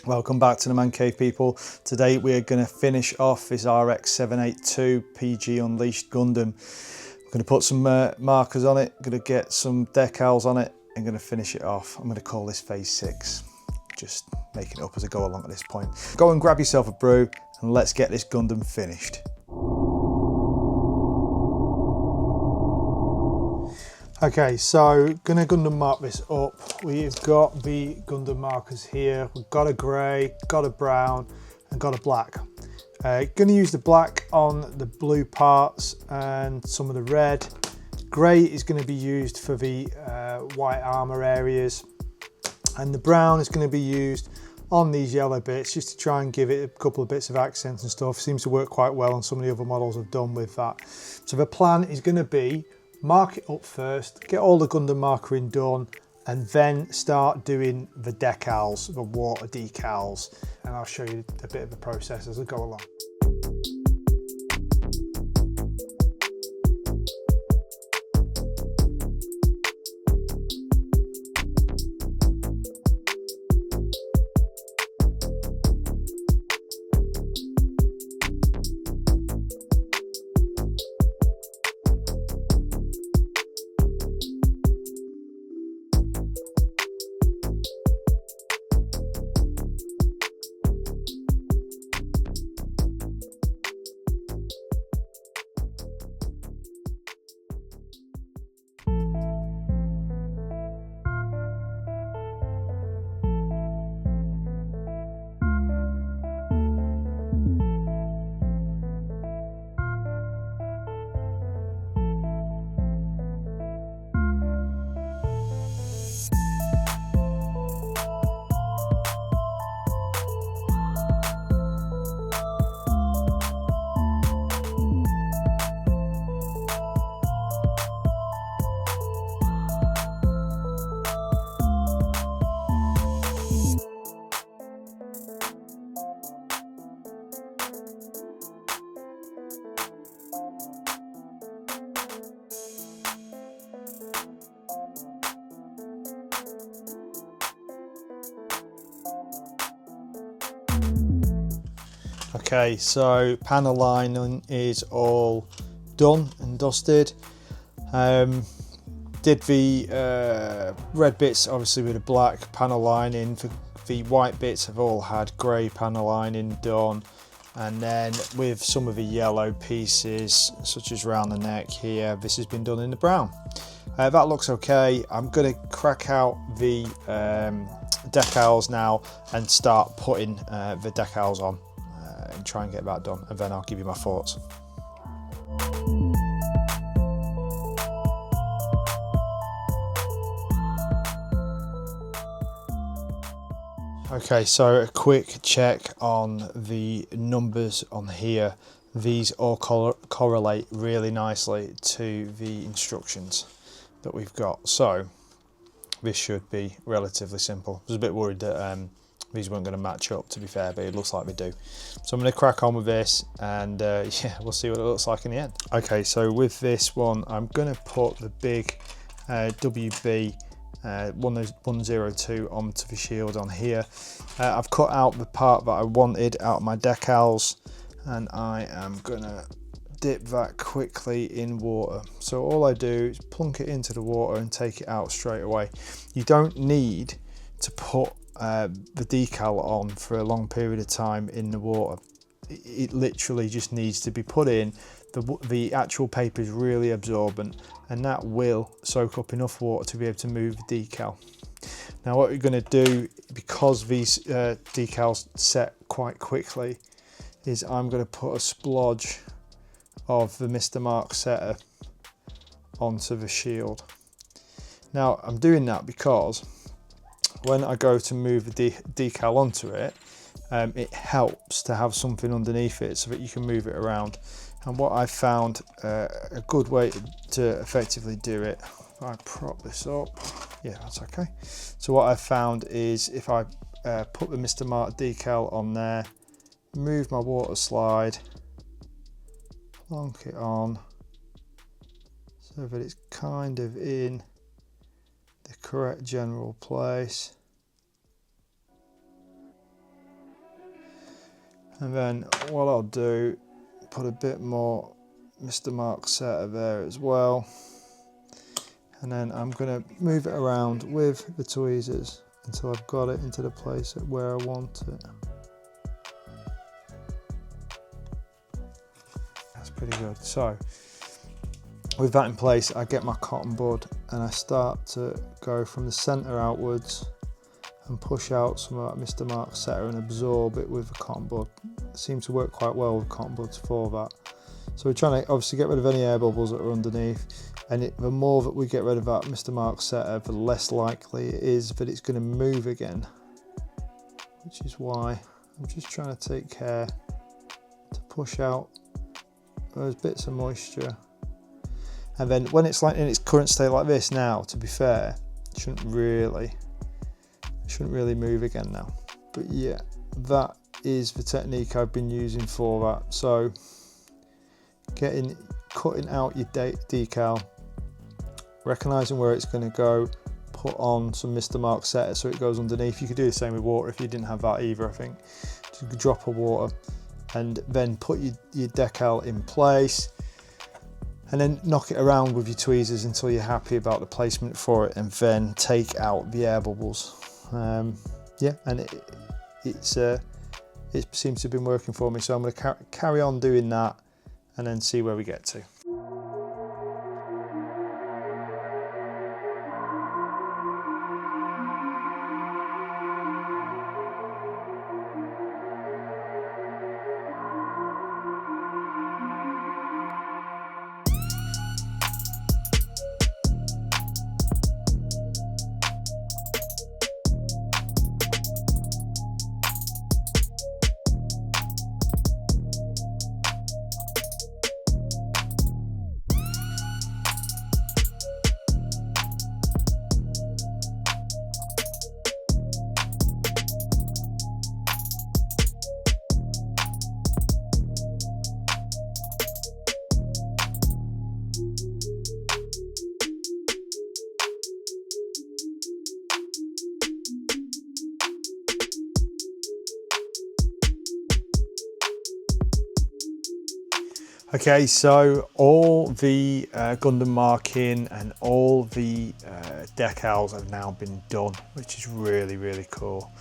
Welcome back to the Man Cave, people. Today we're going to finish off this RX-78-2 PG Unleashed Gundam. We're going to put some markers on it, going to get some decals on it, and going to finish it off. I'm going to call this phase 6. Just making it up as I go along at this point. Go and grab yourself a brew and let's get this Gundam finished. Okay, so gonna Gundam mark this up. We've got the Gundam markers here. We've got a grey, got a brown, and got a black. Gonna use the black on the blue parts and some of the red. Grey is gonna be used for the white armour areas. And the brown is gonna be used on these yellow bits, just to try and give it a couple of bits of accents and stuff. Seems to work quite well, and some of the other models have done with that. So the plan is gonna be mark it up first, get all the Gundam markering done, and then start doing the decals, the water decals, and I'll show you a bit of the process as I go along. Okay, so panel lining is all done and dusted. Did the red bits obviously with a black panel lining. The white bits have all had grey panel lining done, and then with some of the yellow pieces, such as around the neck here, this has been done in the brown. That looks okay. I'm going to crack out the decals now and start putting the decals on. And try and get that done, and then I'll give you my thoughts. Okay, so a quick check on the numbers on here. These all correlate really nicely to the instructions that we've got, so this should be relatively simple. I was a bit worried that these weren't going to match up, to be fair, but it looks like they do. So I'm going to crack on with this, and yeah, we'll see what it looks like in the end. Okay, so with this one, I'm going to put the big WB 102 onto the shield on here. I've cut out the part that I wanted out of my decals, and I am going to dip that quickly in water. So all I do is plunk it into the water and take it out straight away. You don't need to put the decal on for a long period of time in the water. It literally just needs to be put in. The actual paper is really absorbent, and that will soak up enough water to be able to move the decal. Now what we're going to do, because these decals set quite quickly, is I'm going to put a splodge of the Mr. Mark setter onto the shield. Now I'm doing that because when I go to move the decal onto it, it helps to have something underneath it so that you can move it around. And what I found a good way to effectively do it, if I prop this up, yeah, that's okay. So what I found is if I put the Mr. Mark decal on there, move my water slide, plonk it on, so that it's kind of in the correct general place. And then what I'll do, put a bit more Mr. Mark setter there as well. And then I'm going to move it around with the tweezers until I've got it into the place where I want it. That's pretty good. So with that in place, I get my cotton bud and I start to go from the center outwards and push out some of that Mr. Mark setter and absorb it with the cotton bud. It seems to work quite well with cotton buds for that. So we're trying to obviously get rid of any air bubbles that are underneath, and the more that we get rid of that Mr. Mark setter, the less likely it is that it's going to move again, which is why I'm just trying to take care to push out those bits of moisture. And then when it's like in its current state like this now, to be fair, it shouldn't really move again now. But yeah, that is the technique I've been using for that. So cutting out your decal, recognizing where it's going to go, put on some Mr. Mark setter so it goes underneath. You could do the same with water if you didn't have that either, I think. Just a drop of water, and then put your decal in place, and then knock it around with your tweezers until you're happy about the placement for it, and then take out the air bubbles. Yeah, and it seems to have been working for me, so I'm going to carry on doing that and then see where we get to. Okay, so all the Gundam marking and all the decals have now been done, which is really, really cool.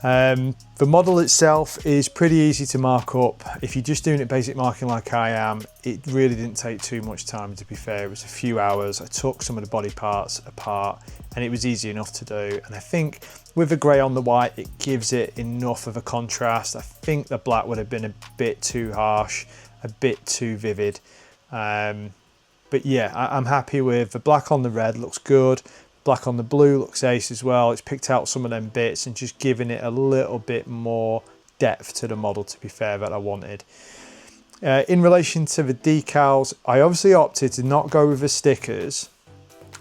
The model itself is pretty easy to mark up. If you're just doing it basic marking like I am, it really didn't take too much time, to be fair. It was a few hours. I took some of the body parts apart and it was easy enough to do. And I think with the grey on the white, it gives it enough of a contrast. I think the black would have been a bit too harsh, a bit too vivid. But yeah, I'm happy with the black on the red, looks good. Black on the blue looks ace as well. It's picked out some of them bits and just giving it a little bit more depth to the model, to be fair, that I wanted. In relation to the decals, I obviously opted to not go with the stickers,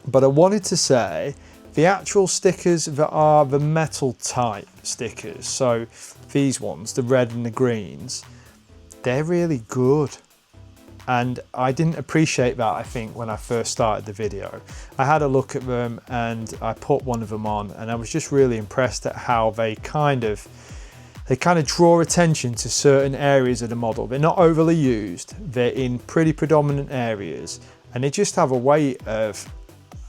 but I wanted to say the actual stickers that are the metal type stickers, so these ones, the red and the greens, they're really good. And I didn't appreciate that, I think, when I first started the video. I had a look at them and I put one of them on and I was just really impressed at how they kind of draw attention to certain areas of the model. They're not overly used, they're in pretty predominant areas, and they just have a way of,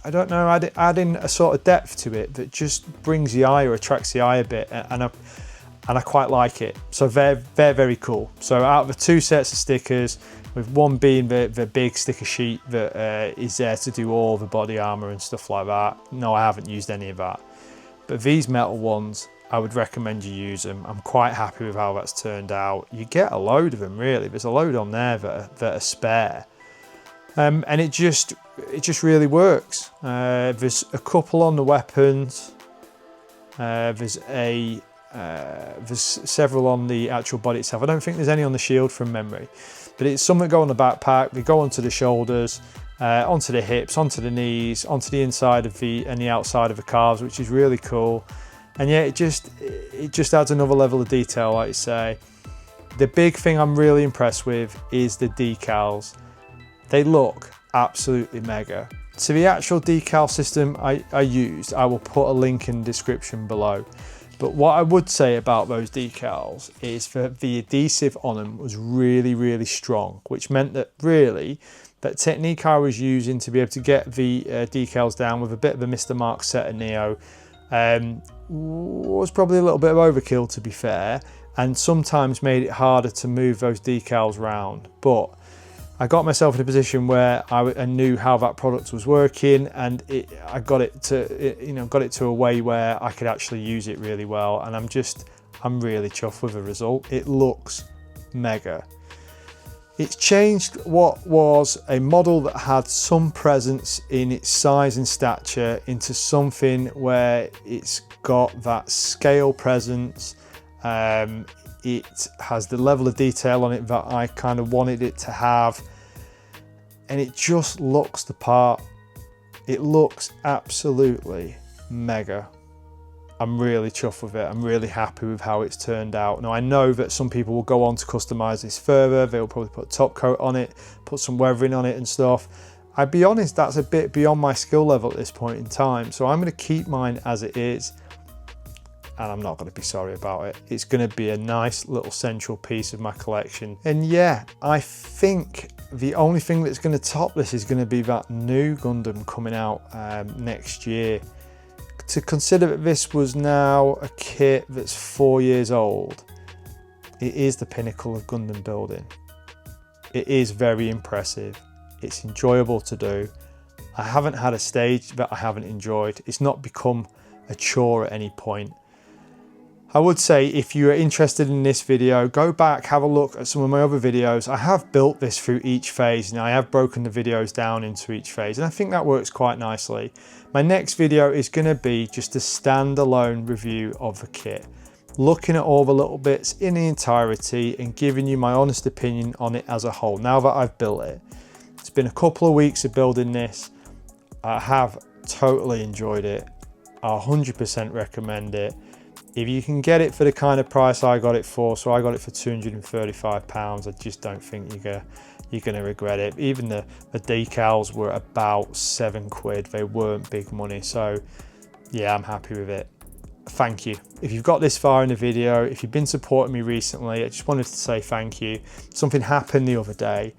I don't know, adding a sort of depth to it that just brings the eye or attracts the eye a bit, and I quite like it. So they're very cool. So out of the two sets of stickers, with one being the big sticker sheet that is there to do all the body armor and stuff like that. No, I haven't used any of that. But these metal ones, I would recommend you use them. I'm quite happy with how that's turned out. You get a load of them, really. There's a load on there that are spare. And it just really works. There's a couple on the weapons. There's several on the actual body itself. I don't think there's any on the shield from memory. But it's some that go on the backpack, they go onto the shoulders, onto the hips, onto the knees, onto the inside of and the outside of the calves, which is really cool. And yeah, it just adds another level of detail, like you say. The big thing I'm really impressed with is the decals. They look absolutely mega. To the actual decal system I used, I will put a link in the description below. But what I would say about those decals is that the adhesive on them was really, really strong, which meant that really that technique I was using to be able to get the decals down with a bit of a Mr. Mark Setter Neo was probably a little bit of overkill, to be fair, and sometimes made it harder to move those decals round. But I got myself in a position where I knew how that product was working, and I got it to a way where I could actually use it really well, and I'm really chuffed with the result. It looks mega. It's changed what was a model that had some presence in its size and stature into something where it's got that scale presence. It has the level of detail on it that I kind of wanted it to have, and it just looks the part. It looks absolutely mega. I'm really chuffed with it. I'm really happy with how it's turned out. Now I know that some people will go on to customize this further. They'll probably put a top coat on it, put some weathering on it and stuff. I'd be honest, that's a bit beyond my skill level at this point in time. So I'm going to keep mine as it is, and I'm not going to be sorry about it. It's going to be a nice little central piece of my collection. And yeah, I think the only thing that's going to top this is going to be that new Gundam coming out next year. To consider that this was now a kit that's 4 years old, it is the pinnacle of Gundam building. It is very impressive. It's enjoyable to do. I haven't had a stage that I haven't enjoyed. It's not become a chore at any point. I would say if you are interested in this video, go back, have a look at some of my other videos. I have built this through each phase, and I have broken the videos down into each phase, and I think that works quite nicely. My next video is going to be just a standalone review of the kit, looking at all the little bits in the entirety and giving you my honest opinion on it as a whole, now that I've built it. It's been a couple of weeks of building this. I have totally enjoyed it. I 100% recommend it. If you can get it for the kind of price I got it for, so I got it for £235, I just don't think you're gonna regret it. Even the decals were about £7. They weren't big money, so yeah, I'm happy with it. Thank you. If you've got this far in the video, if you've been supporting me recently, I just wanted to say thank you. Something happened the other day,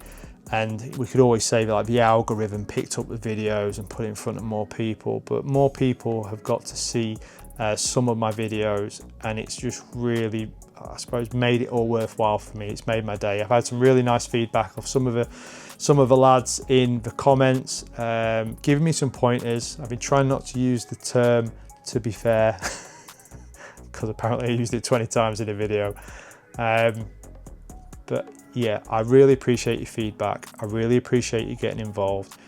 and we could always say that like the algorithm picked up the videos and put it in front of more people, but more people have got to see some of my videos, and it's just really, I suppose, made it all worthwhile for me. It's made my day. I've had some really nice feedback of some of the lads in the comments, giving me some pointers. I've been trying not to use the term "to be fair" because apparently I used it 20 times in a video. But yeah, I really appreciate your feedback. I really appreciate you getting involved.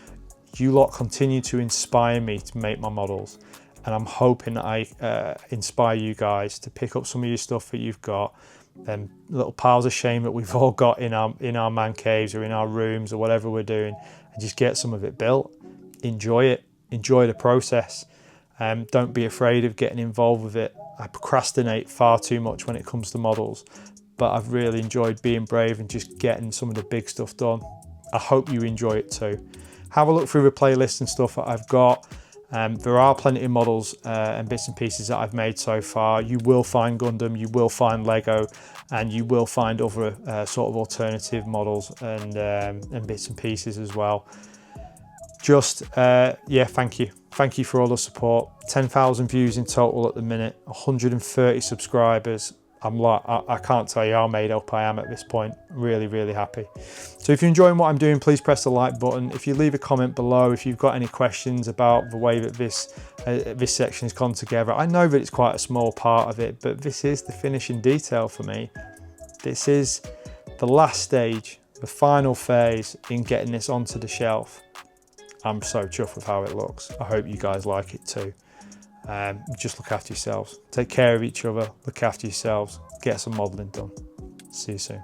You lot continue to inspire me to make my models, and I'm hoping that I inspire you guys to pick up some of your stuff that you've got, them little piles of shame that we've all got in our man caves or in our rooms or whatever we're doing, and just get some of it built. Enjoy it. Enjoy the process. Don't be afraid of getting involved with it. I procrastinate far too much when it comes to models, but I've really enjoyed being brave and just getting some of the big stuff done. I hope you enjoy it too. Have a look through the playlist and stuff that I've got. There are plenty of models and bits and pieces that I've made so far. You will find Gundam, you will find Lego, and you will find other sort of alternative models and bits and pieces as well. Just, yeah, thank you. Thank you for all the support. 10,000 views in total at the minute, 130 subscribers. I can't tell you how made up I am at this point. Really, really happy. So if you're enjoying what I'm doing, please press the like button. If you leave a comment below, if you've got any questions about the way that this section has gone together. I know that it's quite a small part of it, but this is the finishing detail for me. This is the last stage, the final phase in getting this onto the shelf. I'm so chuffed with how it looks. I hope you guys like it too. Just look after yourselves. Take care of each other. Look after yourselves. Get some modelling done. See you soon.